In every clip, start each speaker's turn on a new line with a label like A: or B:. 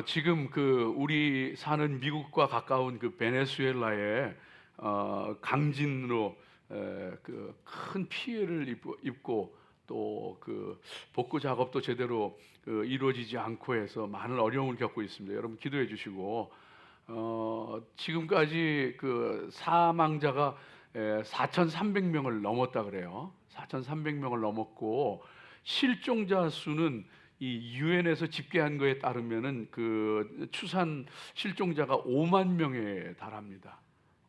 A: 지금 우리 사는 미국과 가까운 베네수엘라에 강진으로 큰 피해를 입고 또 복구 작업도 제대로 이루어지지 않고 해서 많은 어려움을 겪고 있습니다. 여러분 기도해 주시고, 지금까지 사망자가 4,300명을 넘었다 그래요. 4,300명을 넘었고, 실종자 수는 이 유엔에서 집계한 거에 따르면은 추산 실종자가 5만 명에 달합니다.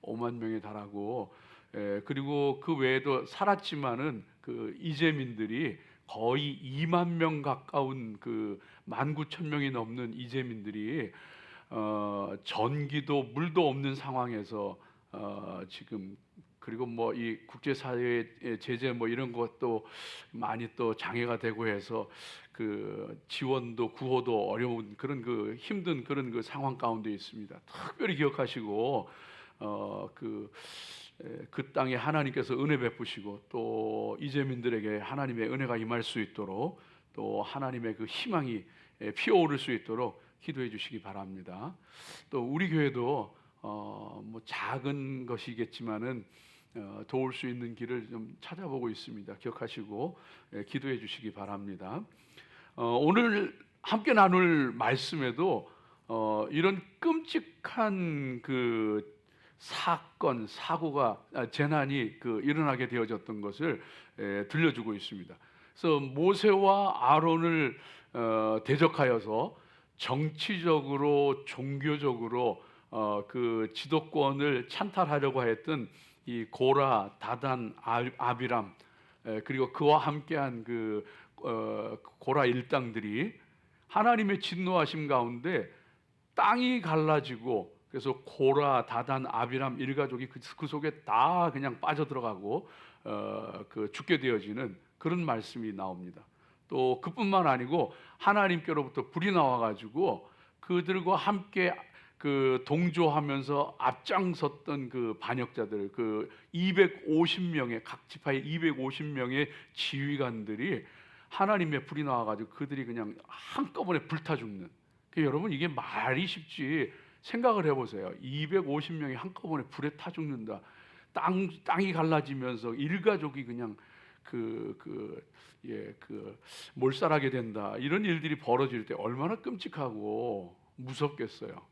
A: 5만 명에 달하고, 그리고 그 외에도 살았지만은 이재민들이 거의 2만 명 가까운 19,000명이 넘는 이재민들이 전기도 물도 없는 상황에서 지금, 그리고 뭐 이 국제사회의 제재 뭐 이런 것도 많이 또 장애가 되고 해서 지원도 구호도 어려운 그런 힘든 그런 상황 가운데 있습니다. 특별히 기억하시고 그 땅에 하나님께서 은혜 베푸시고 또 이재민들에게 하나님의 은혜가 임할 수 있도록, 또 하나님의 희망이 피어오를 수 있도록 기도해 주시기 바랍니다. 또 우리 교회도 뭐 작은 것이겠지만은 도울 수 있는 길을 좀 찾아보고 있습니다. 기억하시고 기도해 주시기 바랍니다. 오늘 함께 나눌 말씀에도 이런 끔찍한 사건, 사고가, 재난이 일어나게 되어졌던 것을 들려주고 있습니다. 그래서 모세와 아론을 대적하여서 정치적으로, 종교적으로 지도권을 찬탈하려고 했던 이 고라, 다단, 아비람, 그리고 그와 함께한 고라 일당들이 하나님의 진노하심 가운데 땅이 갈라지고, 그래서 고라, 다단, 아비람 일가족이 그 속에 다 그냥 빠져들어가고 죽게 되어지는 그런 말씀이 나옵니다. 또 그뿐만 아니고 하나님께로부터 불이 나와가지고 그들과 함께 동조하면서 앞장섰던 반역자들, 250명의, 각 지파의 250명의 지휘관들이 하나님의 불이 나와가지고 그들이 그냥 한꺼번에 불타 죽는. 여러분, 이게 말이 쉽지 생각을 해보세요. 250명이 한꺼번에 불에 타 죽는다. 땅이 갈라지면서 일가족이 그냥 몰살하게 된다. 이런 일들이 벌어질 때 얼마나 끔찍하고 무섭겠어요.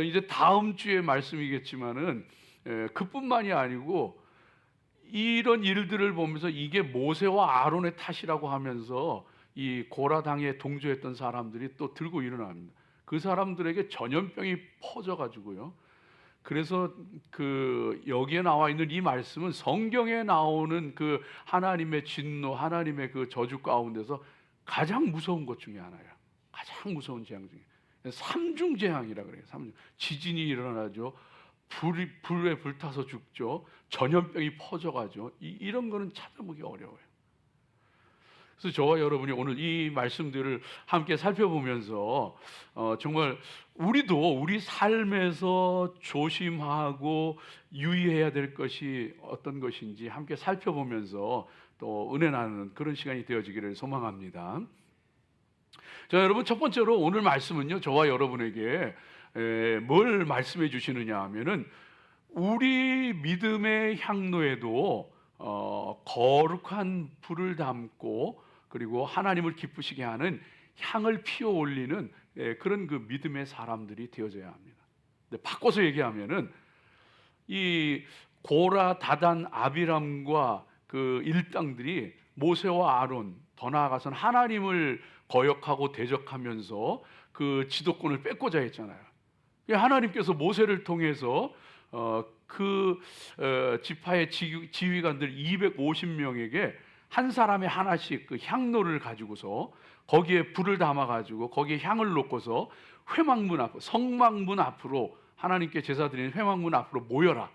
A: 이제 다음 주에 말씀이겠지만은 그뿐만이 아니고 이런 일들을 보면서 이게 모세와 아론의 탓이라고 하면서 이 고라당에 동조했던 사람들이 또 들고 일어납니다. 그 사람들에게 전염병이 퍼져가지고요. 그래서 여기에 나와 있는 이 말씀은 성경에 나오는 하나님의 진노, 하나님의 저주 가운데서 가장 무서운 것 중에 하나예요. 가장 무서운 재앙 중에 삼중 재앙이라 그래요. 지진이 일어나죠. 불에 불타서 죽죠. 전염병이 퍼져가죠. 이런 거는 찾아보기 어려워요. 그래서 저와 여러분이 오늘 이 말씀들을 함께 살펴보면서 정말 우리도 우리 삶에서 조심하고 유의해야 될 것이 어떤 것인지 함께 살펴보면서 또 은혜 나누는 그런 시간이 되어지기를 소망합니다. 자, 여러분, 첫 번째로 오늘 말씀은요, 저와 여러분에게 뭘 말씀해 주시느냐 하면은 우리 믿음의 향로에도 거룩한 불을 담고, 그리고 하나님을 기쁘시게 하는 향을 피워 올리는 그런 믿음의 사람들이 되어져야 합니다. 근데 바꿔서 얘기하면은 이 고라, 다단, 아비람과 일당들이 모세와 아론, 더 나아가서는 하나님을 거역하고 대적하면서 지도권을 뺏고자 했잖아요. 하나님께서 모세를 통해서 지파의 지휘관들 250명에게 한 사람에 하나씩 향로를 가지고서 거기에 불을 담아가지고 거기에 향을 놓고서 회막문 앞, 성막문 앞으로, 하나님께 제사 드리는 회막문 앞으로 모여라,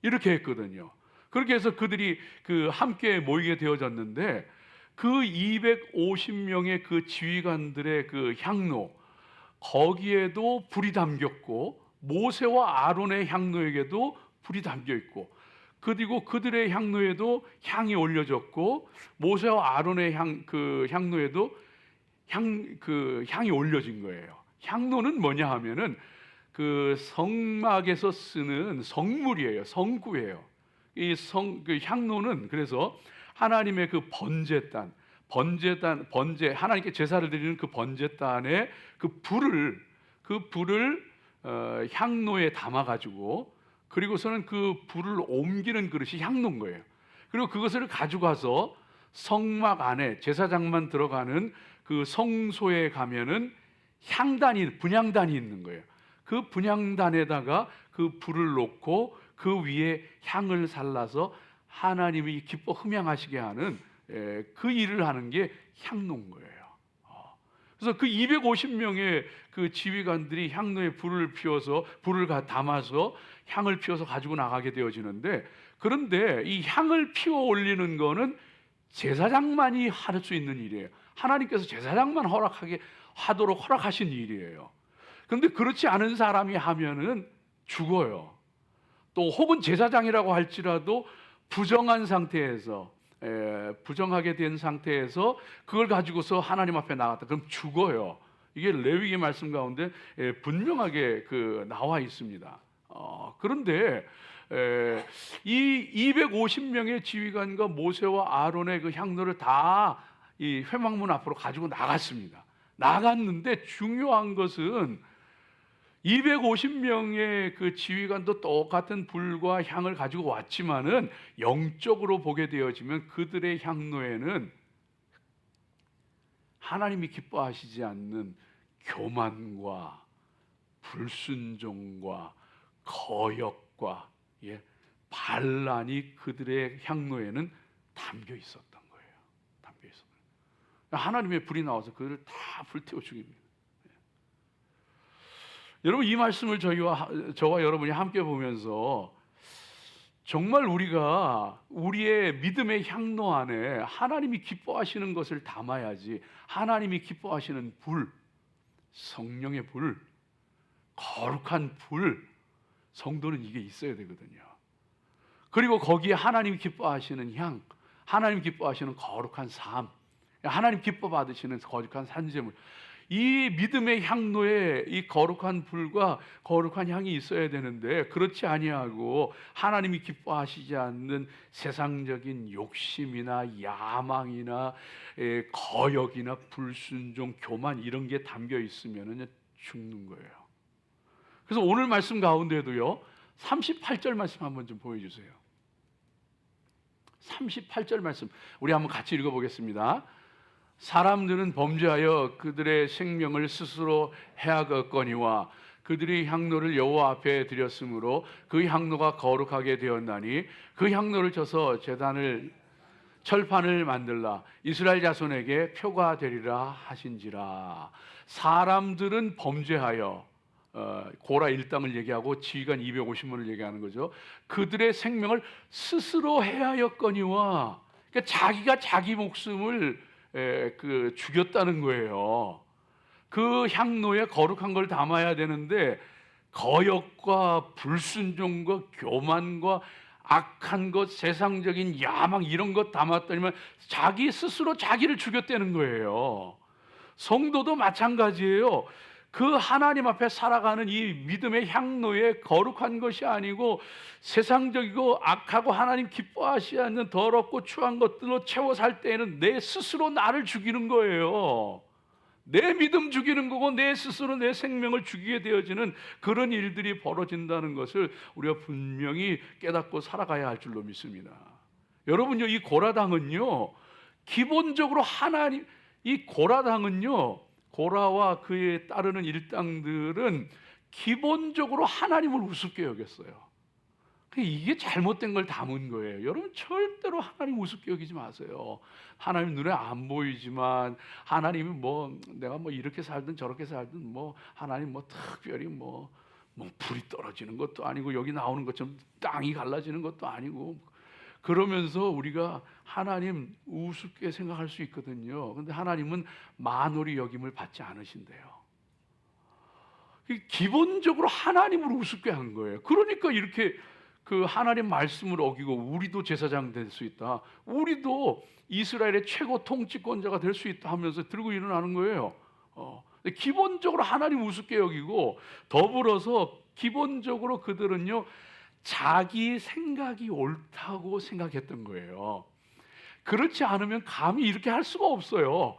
A: 이렇게 했거든요. 그렇게 해서 그들이 함께 모이게 되어졌는데, 250명의 지휘관들의 향로, 거기에도 불이 담겼고 모세와 아론의 향로에게도 불이 담겨 있고, 그리고 그들의 향로에도 향이 올려졌고 모세와 아론의 향로에도 향이 올려진 거예요. 향로는 뭐냐 하면은 그 성막에서 쓰는 성물이에요. 성구예요. 그 향로는 그래서 하나님의 그 번제 하나님께 제사를 드리는 그 번제단에 그 불을 향로에 담아 가지고, 그리고서는 그 불을 옮기는 그릇이 향로인 거예요. 그리고 그것을 가지고 가서 성막 안에 제사장만 들어가는 그 성소에 가면은 분향단이 있는 거예요. 그 분향단에다가 그 불을 놓고 그 위에 향을 살라서 하나님이 기뻐 흠양하시게 하는 그 일을 하는 게 향로인 거예요. 그래서 그 250명의 그 지휘관들이 향로에 불을 담아서 향을 피워서 가지고 나가게 되어지는데, 그런데 이 향을 피워 올리는 거는 제사장만이 할 수 있는 일이에요. 하나님께서 제사장만 하도록 허락하신 일이에요. 그런데 그렇지 않은 사람이 하면은 죽어요. 또 혹은 제사장이라고 할지라도 부정하게 된 상태에서 그걸 가지고서 하나님 앞에 나갔다 그럼 죽어요. 이게 레위기 말씀 가운데 분명하게 나와 있습니다. 그런데 이 250명의 지휘관과 모세와 아론의 그 향로를 다 이 회막문 앞으로 가지고 나갔는데 중요한 것은 250명의 그 지휘관도 똑같은 불과 향을 가지고 왔지만은 영적으로 보게 되어지면 그들의 향로에는 하나님이 기뻐하시지 않는 교만과 불순종과 거역과 반란이 그들의 향로에는 담겨 있었던 거예요. 하나님의 불이 나와서 그들을 다 불태워 죽입니다. 여러분, 이 말씀을 저와 여러분이 함께 보면서 정말 우리가 우리의 믿음의 향로 안에 하나님이 기뻐하시는 것을 담아야지, 하나님이 기뻐하시는 불, 성령의 불, 거룩한 불, 성도는 이게 있어야 되거든요. 그리고 거기에 하나님 기뻐하시는 향, 하나님 기뻐하시는 거룩한 삶, 하나님 기뻐 받으시는 거룩한 산재물, 이 믿음의 향로에 이 거룩한 불과 거룩한 향이 있어야 되는데, 그렇지 아니하고 하나님이 기뻐하시지 않는 세상적인 욕심이나 야망이나 거역이나 불순종, 교만 이런 게 담겨 있으면 죽는 거예요. 그래서 오늘 말씀 가운데도요 38절 말씀 한번 좀 보여주세요. 38절 말씀 우리 한번 같이 읽어보겠습니다. 사람들은 범죄하여 그들의 생명을 스스로 해하겠거니와 그들이 향로를 여호와 앞에 드렸으므로 그 향로가 거룩하게 되었나니 그 향로를 쳐서 철판을 만들라 이스라엘 자손에게 표가 되리라 하신지라. 사람들은 범죄하여, 고라 일당을 얘기하고 지휘관 250명을 얘기하는 거죠. 그들의 생명을 스스로 해하였거니와, 그러니까 자기가 자기 목숨을 죽였다는 거예요. 그 향로에 거룩한 걸 담아야 되는데 거역과 불순종과 교만과 악한 것, 세상적인 야망 이런 것 담았더니만 자기 스스로 자기를 죽였다는 거예요. 성도도 마찬가지예요. 그 하나님 앞에 살아가는 이 믿음의 향로에 거룩한 것이 아니고 세상적이고 악하고 하나님 기뻐하시지 않는 더럽고 추한 것들로 채워 살 때에는 내 스스로 나를 죽이는 거예요. 내 믿음 죽이는 거고 내 스스로 내 생명을 죽이게 되어지는 그런 일들이 벌어진다는 것을 우리가 분명히 깨닫고 살아가야 할 줄로 믿습니다. 여러분요, 이 고라당은요 기본적으로 고라와 그에 따르는 일당들은 기본적으로 하나님을 우습게 여겼어요. 이게 잘못된 걸 담은 거예요. 여러분 절대로 하나님 우습게 여기지 마세요. 하나님 눈에 안 보이지만 하나님이 내가 이렇게 살든 저렇게 살든 하나님 특별히 불이 떨어지는 것도 아니고 여기 나오는 것처럼 땅이 갈라지는 것도 아니고, 그러면서 우리가 하나님 우습게 생각할 수 있거든요. 그런데 하나님은 만홀히 여김을 받지 않으신대요. 기본적으로 하나님을 우습게 한 거예요. 그러니까 이렇게 그 하나님 말씀을 어기고 우리도 제사장 될 수 있다, 우리도 이스라엘의 최고 통치권자가 될 수 있다 하면서 들고 일어나는 거예요. 기본적으로 하나님 우습게 여기고, 더불어서 기본적으로 그들은요 자기 생각이 옳다고 생각했던 거예요. 그렇지 않으면 감히 이렇게 할 수가 없어요.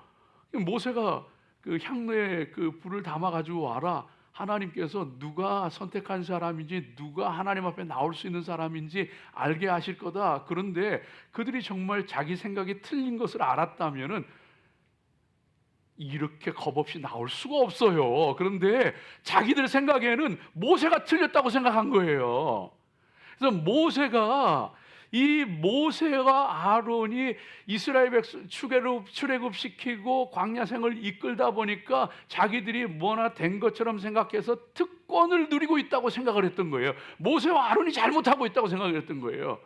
A: 모세가 그 향로에 그 불을 담아 가지고 와라. 하나님께서 누가 선택한 사람인지, 누가 하나님 앞에 나올 수 있는 사람인지 알게 하실 거다. 그런데 그들이 정말 자기 생각이 틀린 것을 알았다면은 이렇게 겁없이 나올 수가 없어요. 그런데 자기들 생각에는 모세가 틀렸다고 생각한 거예요. 그래서 이 모세와 아론이 이스라엘 백성 출애굽시키고 광야 생을 이끌다 보니까 자기들이 뭐나 된 것처럼 생각해서 특권을 누리고 있다고 생각을 했던 거예요. 모세와 아론이 잘못하고 있다고 생각을 했던 거예요.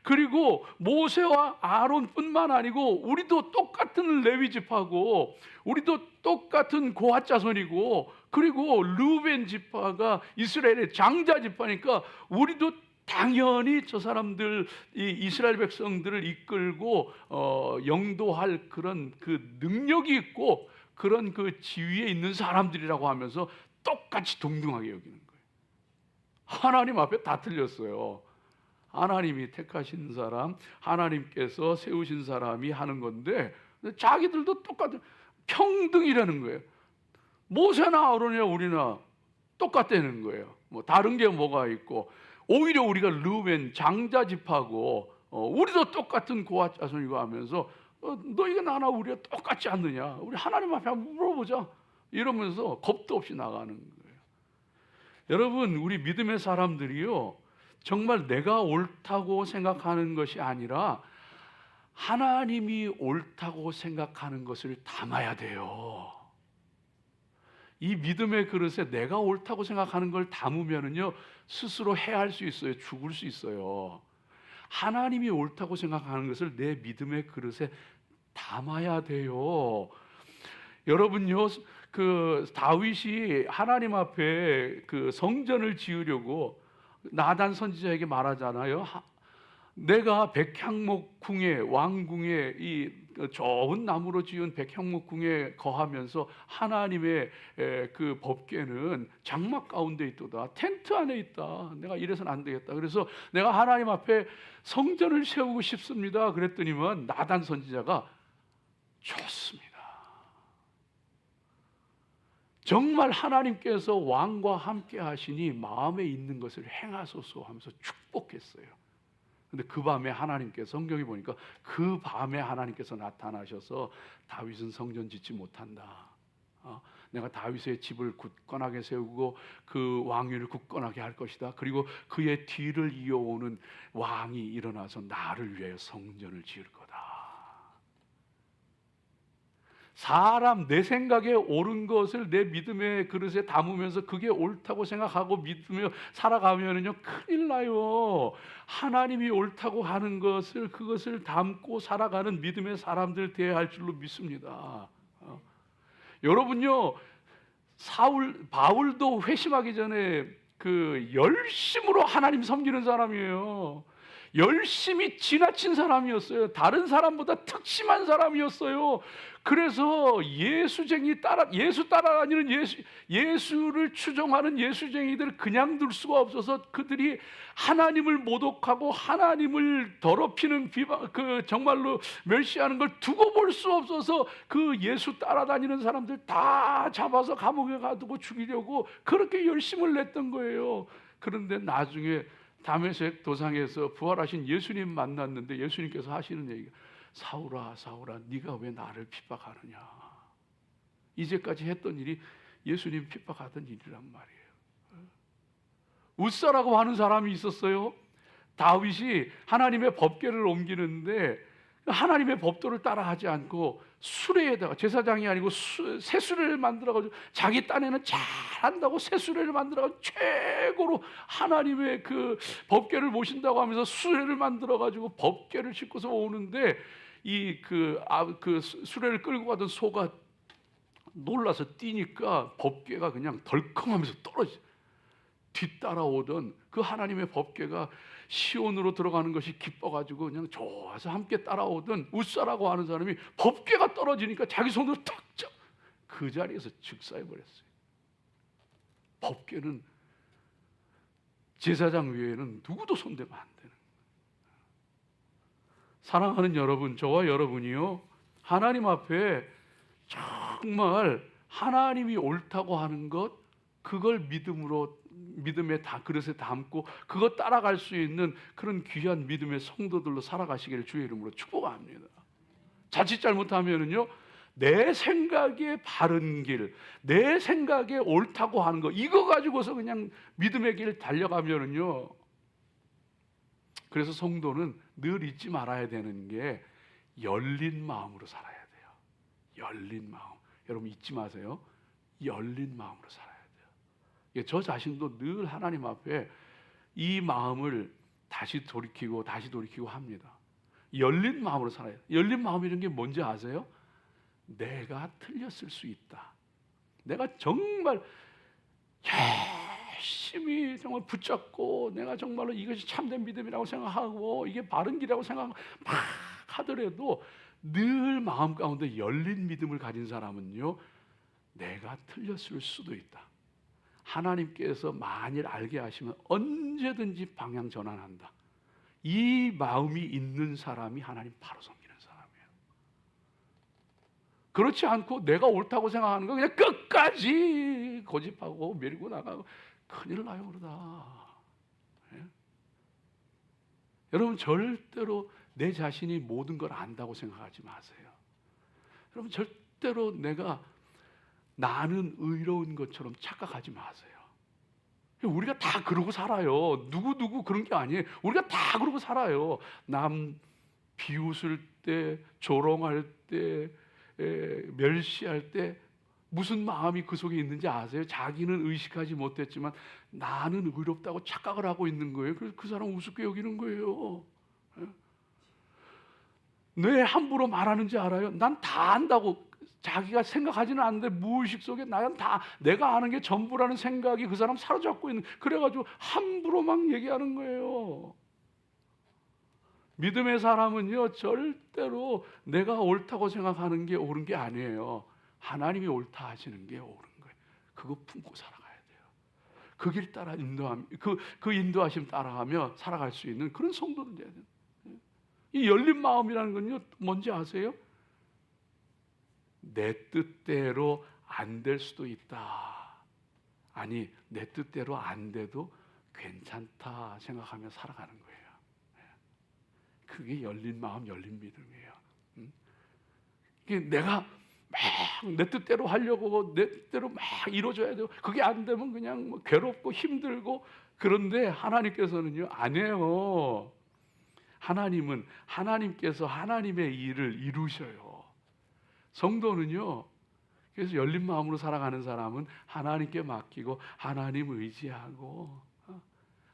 A: 그리고 모세와 아론뿐만 아니고 우리도 똑같은 레위 지파고, 우리도 똑같은 고핫 자손이고, 그리고 르우벤 지파가 이스라엘의 장자 지파니까 우리도 당연히 저 사람들, 이 이스라엘 백성들을 이끌고 영도할 그런 그 능력이 있고 그런 그 지위에 있는 사람들이라고 하면서 똑같이 동등하게 여기는 거예요. 하나님 앞에 다 틀렸어요. 하나님이 택하신 사람, 하나님께서 세우신 사람이 하는 건데 자기들도 똑같은 평등이라는 거예요. 모세나 아론이나 우리나 똑같다는 거예요. 뭐 다른 게 뭐가 있고, 오히려 우리가 르우벤 장자 지파고 우리도 똑같은 고핫 자손이고 하면서 너희가 나나 우리가 똑같지 않느냐, 우리 하나님 앞에 한번 물어보자 이러면서 겁도 없이 나가는 거예요. 여러분, 우리 믿음의 사람들이요 정말 내가 옳다고 생각하는 것이 아니라 하나님이 옳다고 생각하는 것을 담아야 돼요. 이 믿음의 그릇에 내가 옳다고 생각하는 걸 담으면은요 스스로 해할 수 있어요. 죽을 수 있어요. 하나님이 옳다고 생각하는 것을 내 믿음의 그릇에 담아야 돼요. 여러분요, 그 다윗이 하나님 앞에 그 성전을 지으려고 나단 선지자에게 말하잖아요. 내가 백향목 궁에, 왕궁에, 이 좋은 나무로 지은 백향목 궁에 거하면서 하나님의 그 법궤는 장막 가운데 있도다, 텐트 안에 있다. 내가 이래서는 안 되겠다. 그래서 내가 하나님 앞에 성전을 세우고 싶습니다. 그랬더니만 나단 선지자가 좋습니다. 정말 하나님께서 왕과 함께 하시니 마음에 있는 것을 행하소서 하면서 축복했어요. 근데 그 밤에 하나님께서, 성경에 보니까 그 밤에 하나님께서 나타나셔서 다윗은 성전 짓지 못한다. 내가 다윗의 집을 굳건하게 세우고 그 왕위를 굳건하게 할 것이다. 그리고 그의 뒤를 이어오는 왕이 일어나서 나를 위하여 성전을 지을 거다. 사람 내 생각에 옳은 것을 내 믿음의 그릇에 담으면서 그게 옳다고 생각하고 믿으며 살아가면은요 큰일 나요. 하나님이 옳다고 하는 것을, 그것을 담고 살아가는 믿음의 사람들 되어야 할 줄로 믿습니다. 여러분요, 바울도 회심하기 전에 그 열심으로 하나님 섬기는 사람이에요. 열심히 지나친 사람이었어요. 다른 사람보다 특심한 사람이었어요. 그래서 예수 따라다니는 예수를 추종하는 예수쟁이들 그냥 둘 수가 없어서 그들이 하나님을 모독하고 하나님을 더럽히는 그 정말로 멸시하는 걸 두고 볼 수 없어서 그 예수 따라다니는 사람들 다 잡아서 감옥에 가두고 죽이려고 그렇게 열심을 냈던 거예요. 그런데 나중에 다메섹 도상에서 부활하신 예수님 만났는데 예수님께서 하시는 얘기가, 사울아 사울아 네가 왜 나를 핍박하느냐. 이제까지 했던 일이 예수님 핍박하던 일이란 말이에요. 웃사라고 하는 사람이 있었어요. 다윗이 하나님의 법궤를 옮기는데 하나님의 법도를 따라하지 않고 수레에다가, 제사장이 아니고 새 수레를 만들어가지고 자기 딴에는 잘한다고 새 수레를 만들어가지고 최고로 하나님의 그 법궤를 모신다고 하면서 수레를 만들어가지고 법궤를 싣고서 오는데 그 수레를 끌고 가던 소가 놀라서 뛰니까 법궤가 그냥 덜컹하면서 떨어져. 뒤따라오던 그 하나님의 법궤가 시온으로 들어가는 것이 기뻐가지고 그냥 좋아서 함께 따라오던 웃사라고 하는 사람이 법궤가 떨어지니까 자기 손으로 탁 잡. 그 자리에서 즉사해 버렸어요. 법궤는 제사장 외에는 누구도 손대면 안 되는. 사랑하는 여러분, 저와 여러분이요, 하나님 앞에 정말 하나님이 옳다고 하는 것, 그걸 믿음의 그릇에 담고 그것 따라갈 수 있는 그런 귀한 믿음의 성도들로 살아가시기를 주의 이름으로 축복합니다. 자칫 잘못하면은요, 내 생각에 바른 길, 내 생각에 옳다고 하는 거, 이거 가지고서 그냥 믿음의 길 달려가면은요, 그래서 성도는 늘 잊지 말아야 되는 게 열린 마음으로 살아야 돼요. 열린 마음. 여러분 잊지 마세요. 열린 마음으로 살아야 돼요. 저 자신도 늘 하나님 앞에 이 마음을 다시 돌이키고 합니다. 열린 마음으로 살아야 돼요. 열린 마음이라는 게 뭔지 아세요? 내가 틀렸을 수 있다. 내가 정말 열심히 정말 붙잡고 내가 정말로 이것이 참된 믿음이라고 생각하고 이게 바른 길이라고 생각하고 막 하더라도 늘 마음 가운데 열린 믿음을 가진 사람은요, 내가 틀렸을 수도 있다. 하나님께서 만일 알게 하시면 언제든지 방향 전환한다. 이 마음이 있는 사람이 하나님 바로 섬기는 사람이에요. 그렇지 않고 내가 옳다고 생각하는 거 그냥 끝까지 고집하고 밀고 나가고 큰일 나요, 그러다. 예? 여러분 절대로 내 자신이 모든 걸 안다고 생각하지 마세요. 여러분 절대로 나는 의로운 것처럼 착각하지 마세요. 우리가 다 그러고 살아요. 누구 그런 게 아니에요. 우리가 다 그러고 살아요. 남 비웃을 때, 조롱할 때, 멸시할 때 무슨 마음이 그 속에 있는지 아세요? 자기는 의식하지 못했지만 나는 의롭다고 착각을 하고 있는 거예요. 그래서 그 사람 우습게 여기는 거예요. 왜 함부로 말하는지 알아요? 난 다 안다고 자기가 생각하지는 않는데 무의식 속에 나는 다 내가 아는 게 전부라는 생각이 그 사람 사로잡고 있는, 그래가지고 함부로 막 얘기하는 거예요. 믿음의 사람은요 절대로 내가 옳다고 생각하는 게 옳은 게 아니에요. 하나님이 옳다 하시는 게 옳은 거예요. 그거 품고 살아가야 돼요. 그 길 따라 그 인도하심 따라가며 살아갈 수 있는 그런 성도들 돼야 돼요. 이 열린 마음이라는 건요 뭔지 아세요? 내 뜻대로 안 될 수도 있다. 아니 내 뜻대로 안 돼도 괜찮다 생각하며 살아가는 거예요. 그게 열린 마음, 열린 믿음이에요. 이게 내가 막 내 뜻대로 하려고 내 뜻대로 막 이루어져야 돼요. 그게 안 되면 그냥 뭐 괴롭고 힘들고. 그런데 하나님께서는요 아니에요. 하나님은 하나님께서 하나님의 일을 이루셔요. 성도는요, 그래서 열린 마음으로 살아가는 사람은 하나님께 맡기고 하나님 의지하고,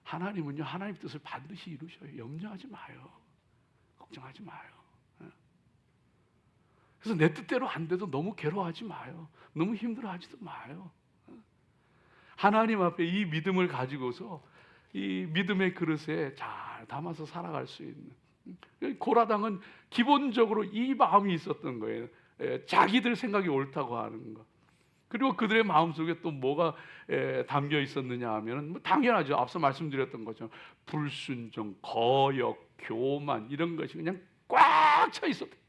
A: 하나님은요 하나님 뜻을 반드시 이루셔요. 염려하지 마요. 걱정하지 마요. 그래서 내 뜻대로 안 돼도 너무 괴로워하지 마요. 너무 힘들어하지도 마요. 하나님 앞에 이 믿음을 가지고서 이 믿음의 그릇에 잘 담아서 살아갈 수 있는, 고라당은 기본적으로 이 마음이 있었던 거예요. 자기들 생각이 옳다고 하는 것. 그리고 그들의 마음속에 또 뭐가 담겨 있었느냐 하면 뭐 당연하죠. 앞서 말씀드렸던 것처럼 불순종, 거역, 교만 이런 것이 그냥 꽉 차 있었대요.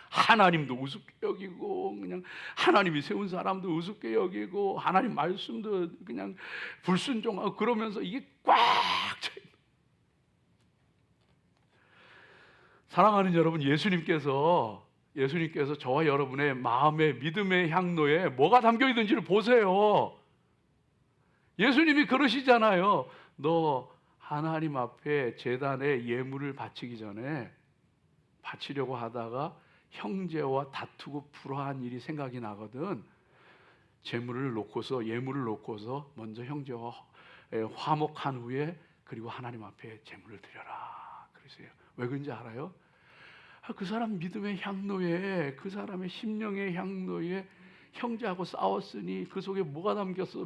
A: 하나님도 우습게 여기고, 그냥 하나님이 세운 사람도 우습게 여기고, 하나님 말씀도 그냥 불순종하고, 그러면서 이게 꽉 차 있는. 사랑하는 여러분, 예수님께서 저와 여러분의 마음의 믿음의 향로에 뭐가 담겨 있는지를 보세요. 예수님이 그러시잖아요. 너 하나님 앞에 제단에 예물을 바치기 전에 바치려고 하다가 형제와 다투고 불화한 일이 생각이 나거든. 예물을 놓고서 먼저 형제와 화목한 후에 그리고 하나님 앞에 제물을 드려라. 그러세요. 왜 그런지 알아요? 그 사람 믿음의 향로에, 그 사람의 심령의 향로에 형제하고 싸웠으니 그 속에 뭐가 담겼어?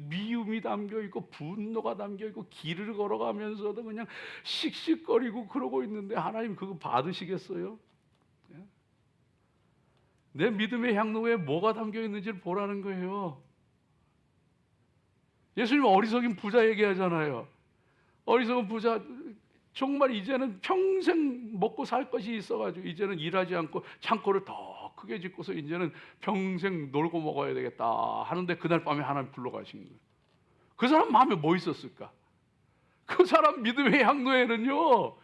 A: 미움이 담겨 있고 분노가 담겨 있고, 길을 걸어가면서도 그냥 씩씩거리고 그러고 있는데 하나님 그거 받으시겠어요? 내 믿음의 향로에 뭐가 담겨 있는지를 보라는 거예요. 예수님 어리석인 부자 얘기하잖아요. 어리석은 부자, 정말 이제는 평생 먹고 살 것이 있어가지고 이제는 일하지 않고 창고를 더 크게 짓고서 이제는 평생 놀고 먹어야 되겠다 하는데 그날 밤에 하나님 불러가신 거예요. 그 사람 마음에 뭐 있었을까? 그 사람 믿음의 향로에는요,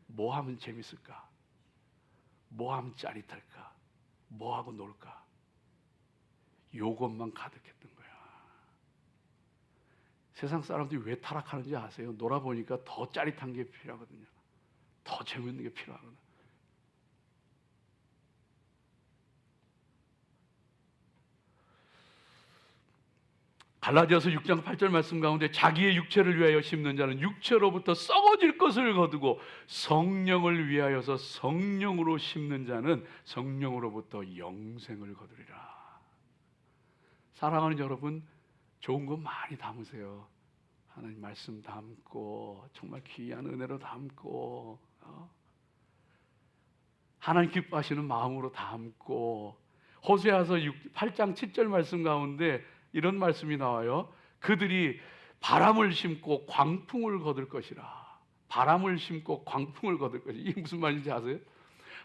A: 뭐 하면 재밌을까? 뭐 하면 짜릿할까? 뭐 하고 놀까? 요것만 가득했던 거야. 세상 사람들이 왜 타락하는지 아세요? 놀아보니까 더 짜릿한 게 필요하거든요. 더 재밌는 게 필요하거든요. 갈라디아서 6장 8절 말씀 가운데 자기의 육체를 위하여 심는 자는 육체로부터 썩어질 것을 거두고 성령을 위하여서 성령으로 심는 자는 성령으로부터 영생을 거두리라. 사랑하는 여러분, 좋은 거 많이 담으세요. 하나님 말씀 담고 정말 귀한 은혜로 담고 하나님 기뻐하시는 마음으로 담고. 호세아서 8장 7절 말씀 가운데 이런 말씀이 나와요. 그들이 바람을 심고 광풍을 거둘 것이라. 바람을 심고 광풍을 거둘 것이라. 이게 무슨 말인지 아세요?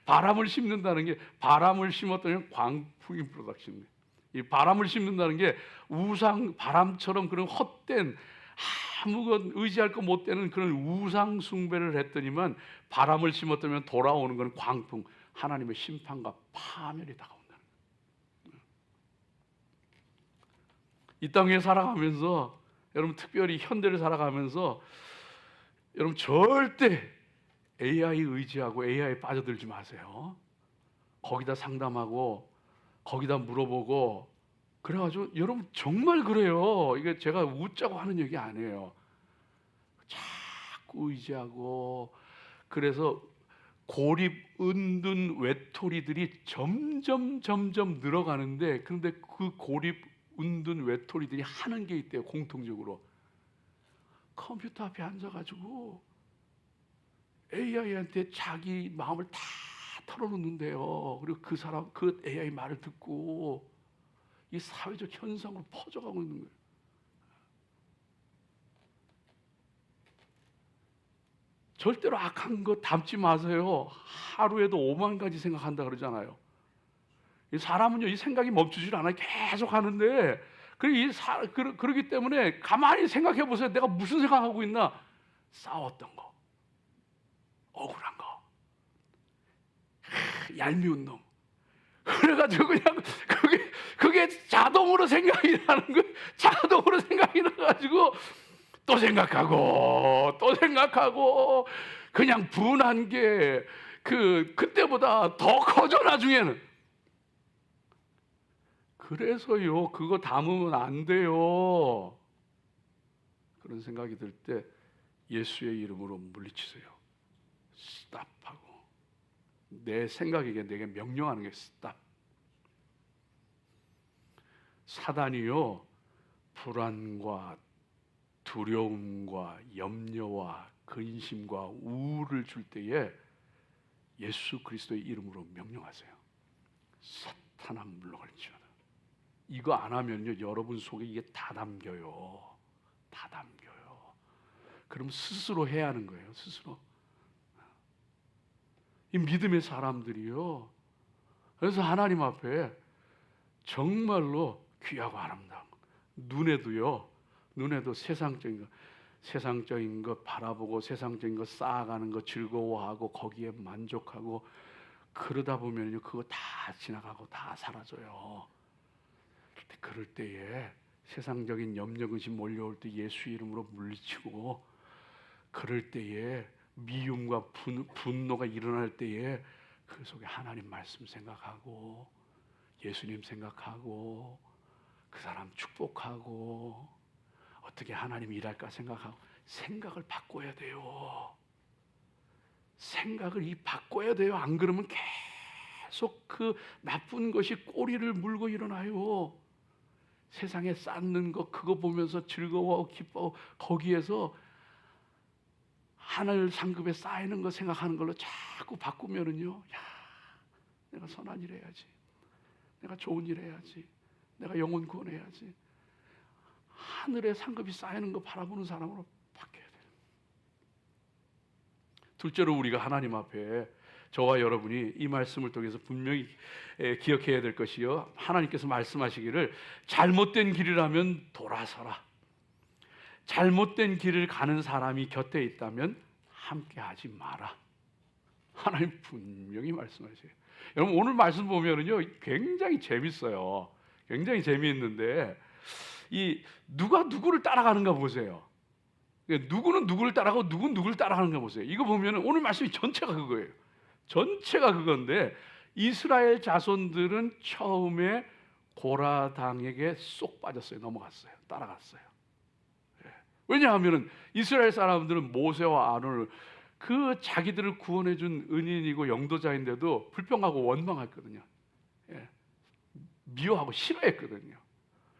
A: 바람을 심는다는 게, 바람을 심었더니 광풍이 불어닥칩니다. 이 바람을 심는다는 게 우상, 바람처럼 그런 헛된 아무건 의지할 거 못 되는 그런 우상 숭배를 했더니만 바람을 심었다면 돌아오는 건 광풍, 하나님의 심판과 파멸이 다가온다는 거예요. 이 땅에 살아가면서 여러분, 특별히 현대를 살아가면서 여러분 절대 AI 의지하고 AI에 빠져들지 마세요. 거기다 상담하고 거기다 물어보고 그래가지고 여러분 정말 그래요. 이게 제가 웃자고 하는 얘기 아니에요. 자꾸 의지하고, 그래서 고립 은둔 외톨이들이 점점 늘어가는데, 그런데 그 고립 은둔 외톨이들이 하는 게 있대요. 공통적으로 컴퓨터 앞에 앉아가지고 AI한테 자기 마음을 다 털어놓는데요. 그리고 그 사람, 그 AI 말을 듣고 이 사회적 현상으로 퍼져가고 있는 거예요. 절대로 악한 거 담지 마세요. 하루에도 5만 가지 생각한다 그러잖아요. 이 사람은요, 이 생각이 멈추질 않아요. 계속 하는데, 그러기 때문에 가만히 생각해 보세요. 내가 무슨 생각하고 있나? 싸웠던 거, 억울한 거, 얄미운 놈. 그래가지고 그냥 그게 자동으로 생각이 나는 거예요. 자동으로 생각이 나가지고 또 생각하고 또 생각하고, 그냥 분한 게 그때보다 더 커져 나중에는. 그래서요, 그거 담으면 안 돼요. 그런 생각이 들 때 예수의 이름으로 물리치세요. 스탑하고, 내 생각에게 내게 명령하는 게 스탑. 사단이요, 불안과 두려움과 염려와 근심과 우울을 줄 때에 예수 그리스도의 이름으로 명령하세요. 사탄아 물러갈지어다. 이거 안 하면요, 여러분 속에 이게 다 담겨요. 다 담겨요. 그럼 스스로 해야 하는 거예요. 스스로. 이 믿음의 사람들이요, 그래서 하나님 앞에 정말로 귀하고 아름다운 것, 눈에도 세상적인 것 바라보고 세상적인 것 쌓아가는 것 즐거워하고 거기에 만족하고, 그러다 보면요, 그거 다 지나가고 다 사라져요. 그럴 때에 세상적인 염려 근심 몰려올 때 예수 이름으로 물리치고, 그럴 때에 미움과 분노가 일어날 때에 그 속에 하나님 말씀 생각하고 예수님 생각하고 그 사람 축복하고 어떻게 하나님 일할까 생각하고, 생각을 바꿔야 돼요. 생각을 바꿔야 돼요. 안 그러면 계속 그 나쁜 것이 꼬리를 물고 일어나요. 세상에 쌓는 거 그거 보면서 즐거워하고 기뻐하고 거기에서 하늘 상급에 쌓이는 거 생각하는 걸로 자꾸 바꾸면은요, 야, 내가 선한 일 해야지, 내가 좋은 일 해야지. 내가 영혼 구원해야지. 하늘의 상급이 쌓이는 거 바라보는 사람으로 바뀌어야 돼요. 둘째로 우리가 하나님 앞에 저와 여러분이 이 말씀을 통해서 분명히 기억해야 될 것이요, 하나님께서 말씀하시기를 잘못된 길이라면 돌아서라. 잘못된 길을 가는 사람이 곁에 있다면 함께하지 마라. 하나님 분명히 말씀하세요. 여러분 오늘 말씀 보면은요 굉장히 재밌어요. 굉장히 재미있는데 이 누가 누구를 따라가는가 보세요. 누구는 누구를 따라가고 누구는 누구를 따라가는가 보세요. 이거 보면은 오늘 말씀이 전체가 그거예요. 전체가 그건데 이스라엘 자손들은 처음에 고라당에게 쏙 빠졌어요. 넘어갔어요. 따라갔어요. 왜냐하면 이스라엘 사람들은 모세와 아론을 그 자기들을 구원해준 은인이고 영도자인데도 불평하고 원망했거든요. 미워하고 싫어했거든요.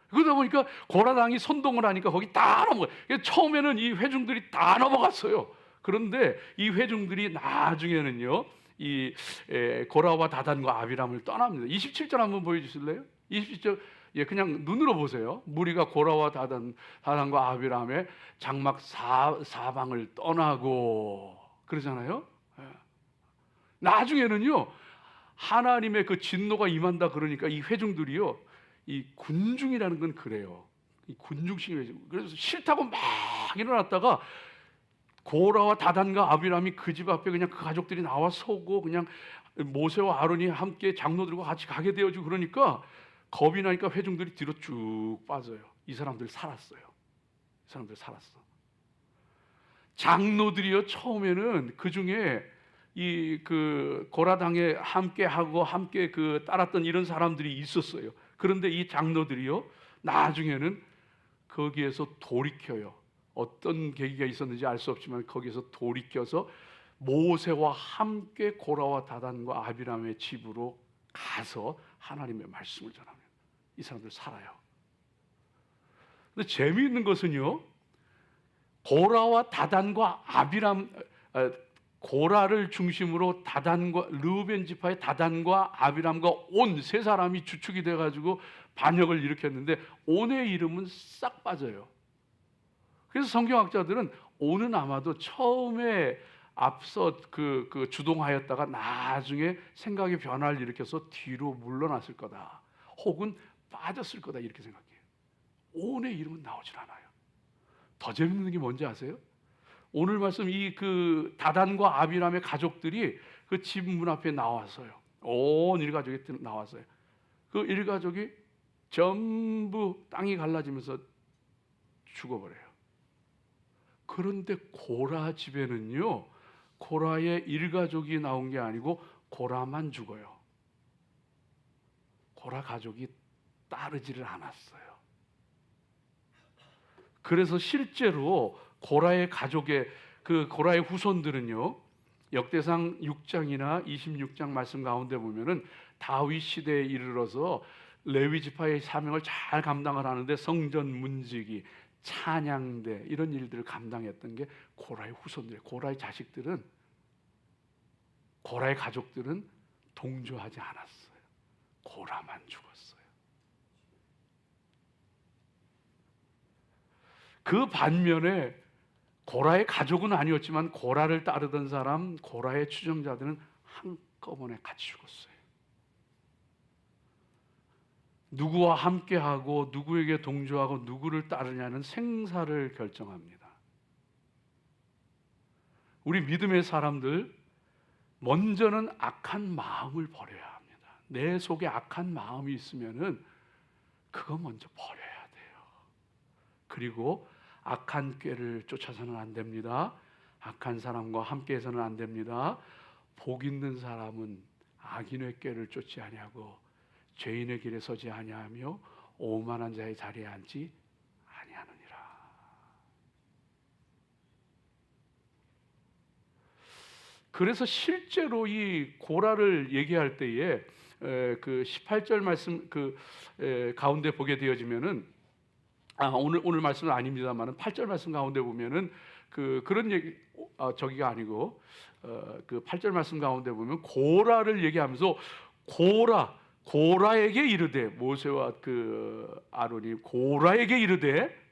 A: 그러다 보니까 고라당이 선동을 하니까 거기 다 넘어가요. 처음에는 이 회중들이 다 넘어갔어요. 그런데 이 회중들이 나중에는요 이 고라와 다단과 아비람을 떠납니다. 27절 한번 보여주실래요? 27절 그냥 눈으로 보세요. 무리가 고라와 다단과 아비람의 장막 사방을 떠나고 그러잖아요. 나중에는요 하나님의 그 진노가 임한다 그러니까 이 회중들이요 이 군중이라는 건 그래요. 이 군중식이 회중. 그래서 싫다고 막 일어났다가 고라와 다단과 아비람이 그 집 앞에 그냥 그 가족들이 나와 서고 그냥 모세와 아론이 함께 장로들과 같이 가게 되어지고 그러니까 겁이 나니까 회중들이 뒤로 쭉 빠져요. 이 사람들 살았어요. 이 사람들 살았어. 장로들이요 처음에는 그 중에 이 그 고라당에 함께 하고 함께 그 따랐던 이런 사람들이 있었어요. 그런데 이 장로들이요 나중에는 거기에서 돌이켜요. 어떤 계기가 있었는지 알 수 없지만 거기에서 돌이켜서 모세와 함께 고라와 다단과 아비람의 집으로 가서 하나님의 말씀을 전합니다. 이 사람들 살아요. 근데 재미있는 것은요 고라와 다단과 아비람, 고라를 중심으로 다단과 르우벤 지파의 다단과 아비람과 온 세 사람이 주축이 돼가지고 반역을 일으켰는데 온의 이름은 싹 빠져요. 그래서 성경학자들은 온은 아마도 처음에 앞서 그 주동하였다가 나중에 생각의 변화를 일으켜서 뒤로 물러났을 거다. 혹은 빠졌을 거다 이렇게 생각해요. 온의 이름은 나오질 않아요. 더 재밌는 게 뭔지 아세요? 오늘 말씀 이 그 다단과 아비람의 가족들이 그 집 문 앞에 나왔어요. 온 일가족이 나왔어요. 그 일가족이 전부 땅이 갈라지면서 죽어버려요. 그런데 고라 집에는요 고라의 일가족이 나온 게 아니고 고라만 죽어요. 고라 가족이 따르지를 않았어요. 그래서 실제로 고라의 가족의 그 고라의 후손들은요 역대상 6장이나 26장 말씀 가운데 보면은 다윗 시대에 이르러서 레위 지파의 사명을 잘 감당을 하는데 성전 문지기, 찬양대 이런 일들을 감당했던 게 고라의 후손들, 고라의 자식들은, 고라의 가족들은 동조하지 않았어요. 고라만 죽었어요. 그 반면에 고라의 가족은 아니었지만 고라를 따르던 사람, 고라의 추종자들은 한꺼번에 같이 죽었어요. 누구와 함께하고 누구에게 동조하고 누구를 따르냐는 생사를 결정합니다. 우리 믿음의 사람들 먼저는 악한 마음을 버려야 합니다. 내 속에 악한 마음이 있으면은 그거 먼저 버려야 돼요. 그리고 악한 꾀를 쫓아서는 안 됩니다. 악한 사람과 함께해서는 안 됩니다. 복 있는 사람은 악인의 꾀를 쫓지 아니하고 죄인의 길에 서지 아니하며 오만한 자의 자리에 앉지 아니하느니라. 그래서 실제로 이 고라를 얘기할 때에 그 18절 말씀 가운데 보게 되어지면은 오늘 말씀은 아닙니다만은 8절 말씀 가운데 보면은 그런 얘기 저기가 아니고 그 8절 말씀 가운데 보면 고라를 얘기하면서 고라 고라에게 이르되, 모세와 그 아론이 고라에게 이르되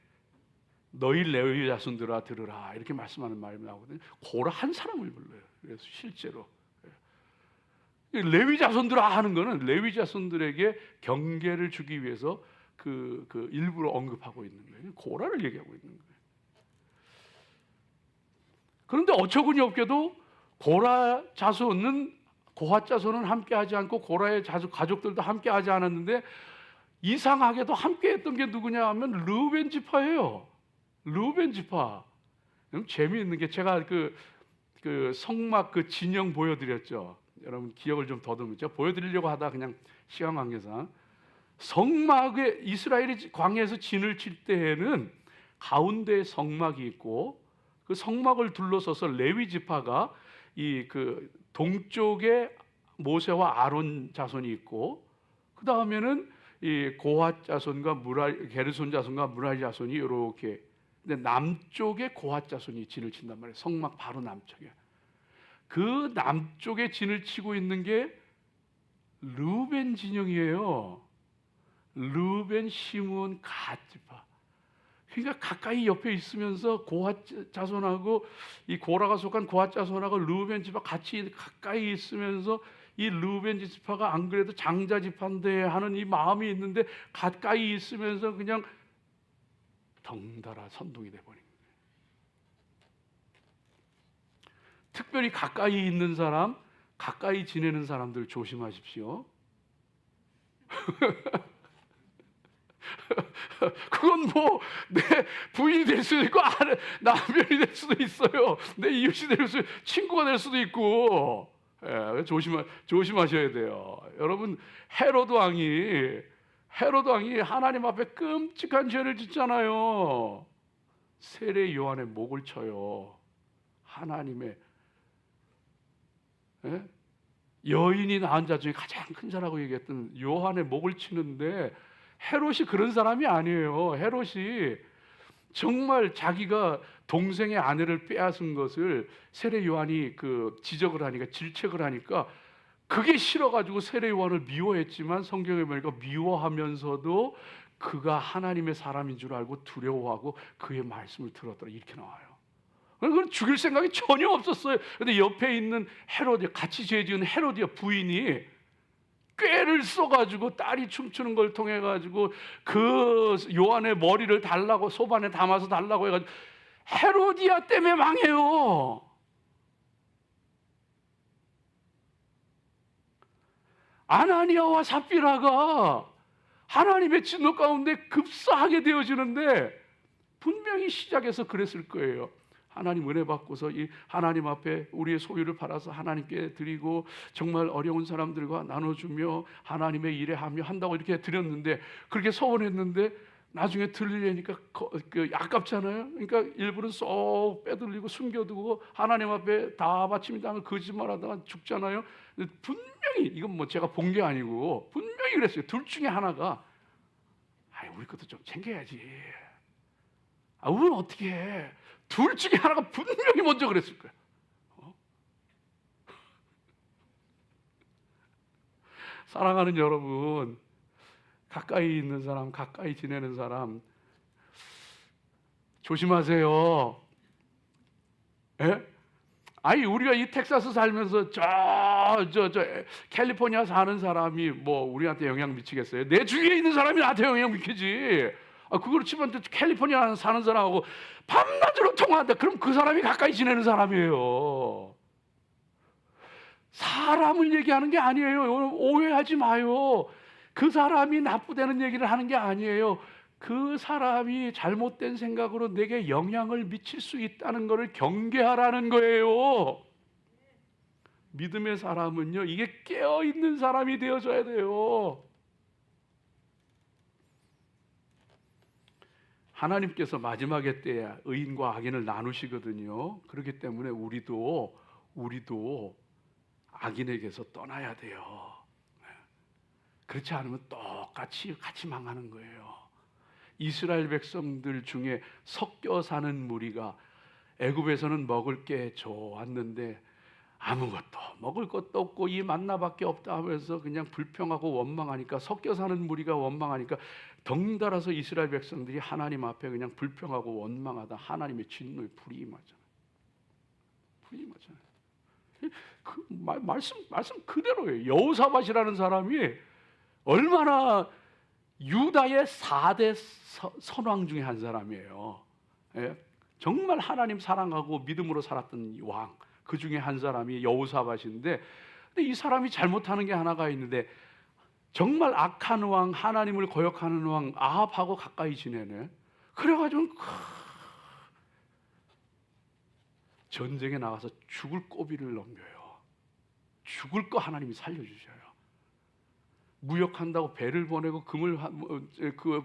A: 너희 레위 자손들아 들으라, 이렇게 말씀하는 말이 나오거든요. 고라 한 사람을 불러요. 그래서 실제로 레위 자손들아 하는 거는 레위 자손들에게 경계를 주기 위해서 그 일부러 언급하고 있는 거예요. 고라를 얘기하고 있는 거예요. 그런데 어처구니 없게도 고라 자손은, 고핫 자손은 함께하지 않고 고라의 가족들도 함께하지 않았는데, 이상하게도 함께했던 게 누구냐 하면 르우벤 지파예요. 르우벤 지파. 재미있는 게, 제가 그 성막 그 진영 보여드렸죠. 여러분 기억을 좀 더듬죠. 보여드리려고 하다 그냥 시간 관계상, 성막에 이스라엘이 광야에서 진을 칠 때에는 가운데에 성막이 있고, 그 성막을 둘러서서 레위 지파가 이 그 동쪽에 모세와 아론 자손이 있고, 그 다음에는 이 고핫 자손과 게르손 자손과 무라리 자손이 이렇게, 근데 남쪽에 고핫 자손이 진을 친단 말이에요. 성막 바로 남쪽에. 그 남쪽에 진을 치고 있는 게 르우벤 진영이에요. 르우벤, 시므온, 갓 지파. 그러니까 가까이 옆에 있으면서 고핫 자손하고, 이 고라가 속한 고핫 자손하고 르우벤 지파 같이 가까이 있으면서, 이 르우벤 지파가 안 그래도 장자 지파인데 하는 이 마음이 있는데, 가까이 있으면서 그냥 덩달아 선동이 돼 버린 거예요. 특별히 가까이 있는 사람, 가까이 지내는 사람들 조심하십시오. 그건 뭐 내 부인이 될 수도 있고 남편이 될 수도 있어요. 내 이웃이 될 수도, 친구가 될 수도 있고. 예, 조심하셔야 돼요. 여러분, 헤로드 왕이 하나님 앞에 끔찍한 죄를 짓잖아요. 세례 요한의 목을 쳐요. 하나님의, 예? 여인이 낳은 자 중에 가장 큰 자라고 얘기했던 요한의 목을 치는데, 헤롯이 그런 사람이 아니에요. 헤롯이 정말 자기가 동생의 아내를 빼앗은 것을 세례 요한이 그 지적을 하니까, 질책을 하니까 그게 싫어가지고 세례 요한을 미워했지만, 성경에 보니까 미워하면서도 그가 하나님의 사람인 줄 알고 두려워하고 그의 말씀을 들었더라, 이렇게 나와요. 그걸 죽일 생각이 전혀 없었어요. 근데 옆에 있는 헤로디, 같이 죄 지은 헤로디아 부인이 꾀를 써가지고 딸이 춤추는 걸 통해 가지고 그 요한의 머리를 달라고, 소반에 담아서 달라고 해가지고, 헤로디아 때문에 망해요. 아나니아와 삽비라가 하나님의 진노 가운데 급사하게 되어지는데, 분명히 시작에서 그랬을 거예요. 하나님 은혜 받고서 이 하나님 앞에 우리의 소유를 팔아서 하나님께 드리고, 정말 어려운 사람들과 나눠주며 하나님의 일에 한다고 이렇게 드렸는데, 그렇게 서원했는데 나중에 들리려니까 아깝잖아요. 그러니까 일부러 쏙 빼돌리고 숨겨두고 하나님 앞에 다 바칩니다 하면 거짓말하다가 죽잖아요. 분명히, 이건 뭐 제가 본 게 아니고 분명히 그랬어요. 둘 중에 하나가, 우리 것도 좀 챙겨야지. 우리는 어떻게 해? 둘 중에 하나가 분명히 먼저 그랬을 거예요. 사랑하는 여러분, 가까이 있는 사람, 가까이 지내는 사람 조심하세요. 예? 우리가 이 텍사스 살면서 저 캘리포니아 사는 사람이 뭐 우리한테 영향 미치겠어요? 내 주위에 있는 사람이 나한테 영향 미치지. 그걸 치면 캘리포니아 사는 사람하고 밤낮으로 통화한다. 그럼 그 사람이 가까이 지내는 사람이에요. 사람을 얘기하는 게 아니에요. 오해하지 마요. 그 사람이 나쁘다는 얘기를 하는 게 아니에요. 그 사람이 잘못된 생각으로 내게 영향을 미칠 수 있다는 것을 경계하라는 거예요. 믿음의 사람은요, 이게 깨어있는 사람이 되어줘야 돼요. 하나님께서 마지막의 때에 의인과 악인을 나누시거든요. 그렇기 때문에 우리도 악인에게서 떠나야 돼요. 그렇지 않으면 똑같이 같이 망하는 거예요. 이스라엘 백성들 중에 섞여 사는 무리가 애굽에서는 먹을 게 좋았는데 아무것도 먹을 것도 없고 이 만나밖에 없다 하면서 그냥 불평하고 원망하니까, 섞여 사는 무리가 원망하니까 덩달아서 이스라엘 백성들이 하나님 앞에 그냥 불평하고 원망하다 하나님의 진노에 불이 임하잖아요. 불이 임하잖아요. 그 말씀 그대로예요. 여호사밧이라는 사람이 얼마나 유다의 4대 선왕 중에 한 사람이에요. 예? 정말 하나님 사랑하고 믿음으로 살았던 왕, 그 중에 한 사람이 여호사밧인데, 근데 이 사람이 잘못하는 게 하나가 있는데, 정말 악한 왕, 하나님을 거역하는 왕 아합하고 가까이 지내네. 그래가지고 전쟁에 나가서 죽을 고비를 넘겨요. 죽을 거 하나님이 살려주셔요. 무역한다고 배를 보내고 금을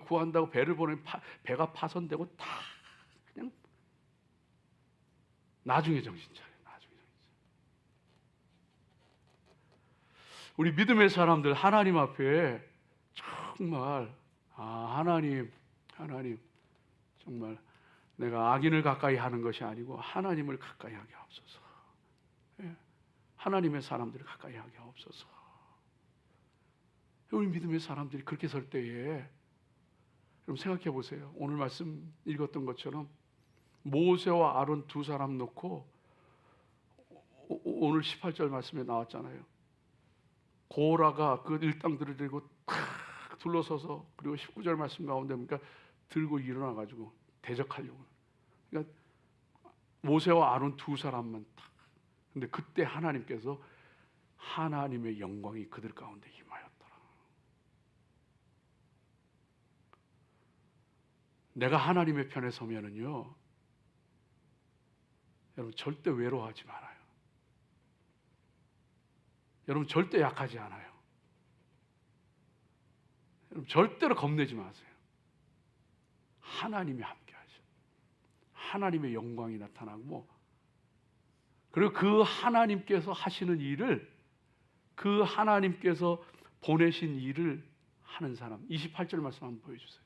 A: 구한다고 배를 보내면 배가 파손되고 다 그냥 나중에 정신 차려요. 나중에 정신 차려요. 우리 믿음의 사람들 하나님 앞에 정말 하나님 정말 내가 악인을 가까이 하는 것이 아니고 하나님을 가까이 하게 하옵소서. 예. 하나님의 사람들을 가까이 하게 하옵소서. 우리 믿음의 사람들이 그렇게 설 때에 여러분 생각해 보세요. 오늘 말씀 읽었던 것처럼 모세와 아론 두 사람 놓고 오늘 18절 말씀에 나왔잖아요. 고라가 그 일당들을 들고 탁 둘러서서, 그리고 19절 말씀 가운데 보니까 들고 일어나 가지고 대적하려고. 그러니까 모세와 아론 두 사람만 딱. 근데 그때 하나님께서 하나님의 영광이 그들 가운데 임하였더라. 내가 하나님의 편에 서면은요, 여러분 절대 외로워하지 말아요. 여러분 절대 약하지 않아요. 여러분 절대로 겁내지 마세요. 하나님이 함께 하셔. 하나님의 영광이 나타나고, 그리고 그 하나님께서 하시는 일을, 그 하나님께서 보내신 일을 하는 사람. 28절 말씀 한번 보여주세요.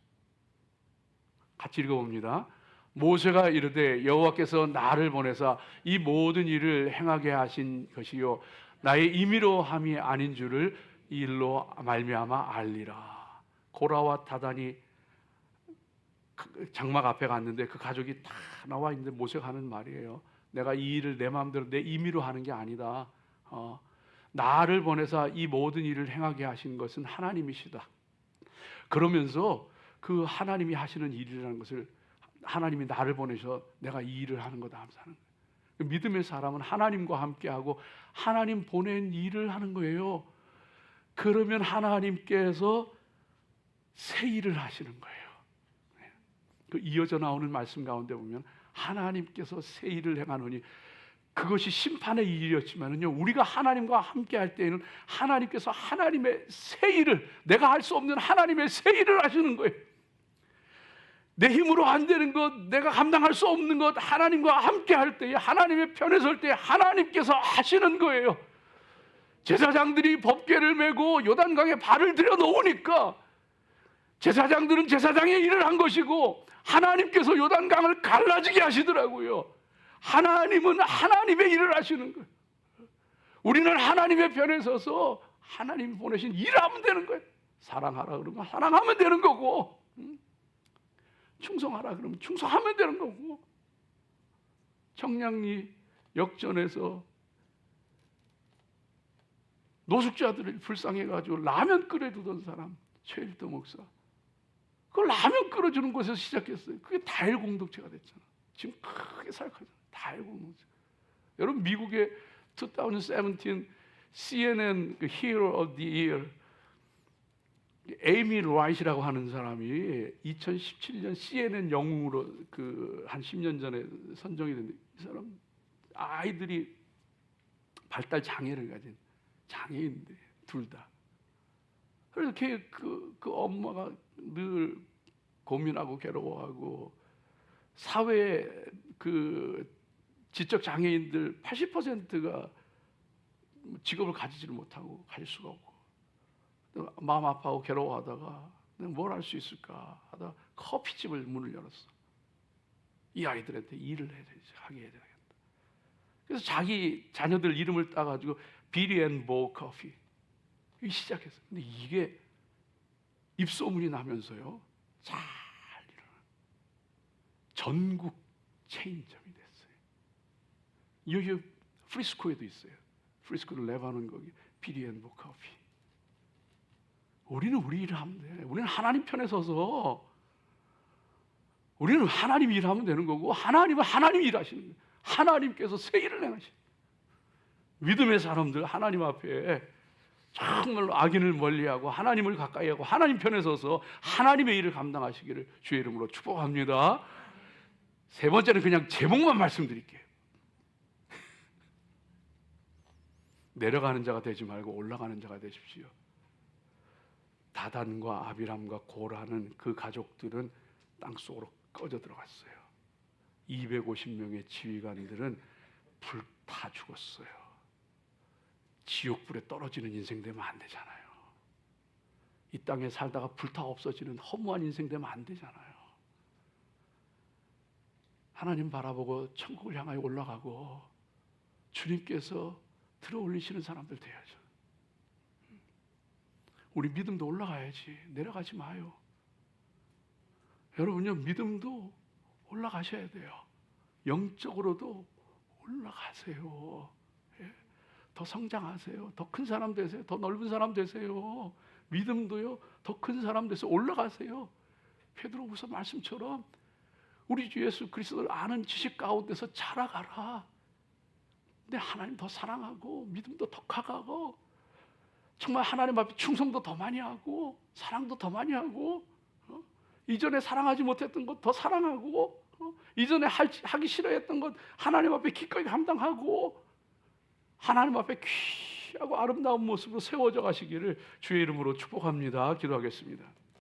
A: 같이 읽어봅니다. 모세가 이르되 여호와께서 나를 보내사 이 모든 일을 행하게 하신 것이요 나의 임의로 함이 아닌 줄을 이 일로 말미암아 알리라. 고라와 다단이 장막 앞에 갔는데 그 가족이 다 나와 있는데 모세가 하는 말이에요. 내가 이 일을 내 마음대로 내 임의로 하는 게 아니다. 나를 보내사 이 모든 일을 행하게 하신 것은 하나님이시다. 그러면서 그 하나님이 하시는 일이라는 것을, 하나님이 나를 보내셔 내가 이 일을 하는 거다 하면서 하는 거예요. 믿음의 사람은 하나님과 함께하고 하나님 보낸 일을 하는 거예요. 그러면 하나님께서 새 일을 하시는 거예요. 그 이어져 나오는 말씀 가운데 보면 하나님께서 새 일을 행하노니, 그것이 심판의 일이었지만은요, 우리가 하나님과 함께 할 때에는 하나님께서 하나님의 새 일을, 내가 할 수 없는 하나님의 새 일을 하시는 거예요. 내 힘으로 안 되는 것, 내가 감당할 수 없는 것, 하나님과 함께 할 때에, 하나님의 편에 설 때 하나님께서 하시는 거예요. 제사장들이 법궤를 메고 요단강에 발을 들여 놓으니까 제사장들은 제사장의 일을 한 것이고 하나님께서 요단강을 갈라지게 하시더라고요. 하나님은 하나님의 일을 하시는 거예요. 우리는 하나님의 편에 서서 하나님이 보내신 일을 하면 되는 거예요. 사랑하라 그러면 사랑하면 되는 거고, 충성하라 그러면 충성하면 되는 거고. 청량리 역전에서 노숙자들을 불쌍해가지고 라면 끓여주던 사람 최일도 목사, 그 라면 끓여주는 곳에서 시작했어요. 그게 다일 공동체가 됐잖아. 지금 크게 살아가잖아. 다일 공동체. 여러분 미국의 2017 CNN 그 Hero of the Year 에이미 라이트라고 하는 사람이 2017년 CNN 영웅으로 그 한 10년 전에 선정이 됐는데, 이 사람 아이들이 발달 장애를 가진 장애인들 둘 다. 그래서 그 엄마가 늘 고민하고 괴로워하고, 사회 그 지적 장애인들 80%가 직업을 가지지를 못하고 가질 수가 없고, 마음 아파하고 괴로워하다가 뭘 할 수 있을까 하다 커피집을 문을 열었어. 이 아이들한테 일을 하게 해야 되겠다. 그래서 자기 자녀들 이름을 따가지고 비리 앤 보 커피 시작했어요. 근데 이게 입소문이 나면서요, 잘 일어나 전국 체인점이 됐어요. 여기 프리스코에도 있어요. 프리스코 레바논 거기 비리 앤 보 커피. 우리는 우리 일을 하면 돼. 우리는 하나님 편에 서서 우리는 하나님 일하면 되는 거고, 하나님은 하나님 일하시는 거예요. 하나님께서 새 일을 행하시는 거예요. 믿음의 사람들 하나님 앞에 정말로 악인을 멀리하고 하나님을 가까이하고 하나님 편에 서서 하나님의 일을 감당하시기를 주의 이름으로 축복합니다. 세 번째는 그냥 제목만 말씀드릴게요. 내려가는 자가 되지 말고 올라가는 자가 되십시오. 다단과 아비람과 고라는 그 가족들은 땅속으로 꺼져 들어갔어요. 250명의 지휘관들은 불타 죽었어요. 지옥불에 떨어지는 인생 되면 안 되잖아요. 이 땅에 살다가 불타 없어지는 허무한 인생 되면 안 되잖아요. 하나님 바라보고 천국을 향하여 올라가고 주님께서 들어올리시는 사람들 돼야죠. 우리 믿음도 올라가야지. 내려가지 마요. 여러분요, 믿음도 올라가셔야 돼요. 영적으로도 올라가세요. 예? 더 성장하세요. 더 큰 사람 되세요. 더 넓은 사람 되세요. 믿음도요, 더 큰 사람 돼서 올라가세요. 베드로후서 말씀처럼 우리 주 예수 그리스도를 아는 지식 가운데서 자라가라. 근데 하나님 더 사랑하고 믿음도 더 커가고 정말 하나님 앞에 충성도 더 많이 하고 사랑도 더 많이 하고 이전에 사랑하지 못했던 것 더 사랑하고 이전에 하기 싫어했던 것 하나님 앞에 기꺼이 감당하고 하나님 앞에 귀하고 아름다운 모습으로 세워져 가시기를 주의 이름으로 축복합니다. 기도하겠습니다.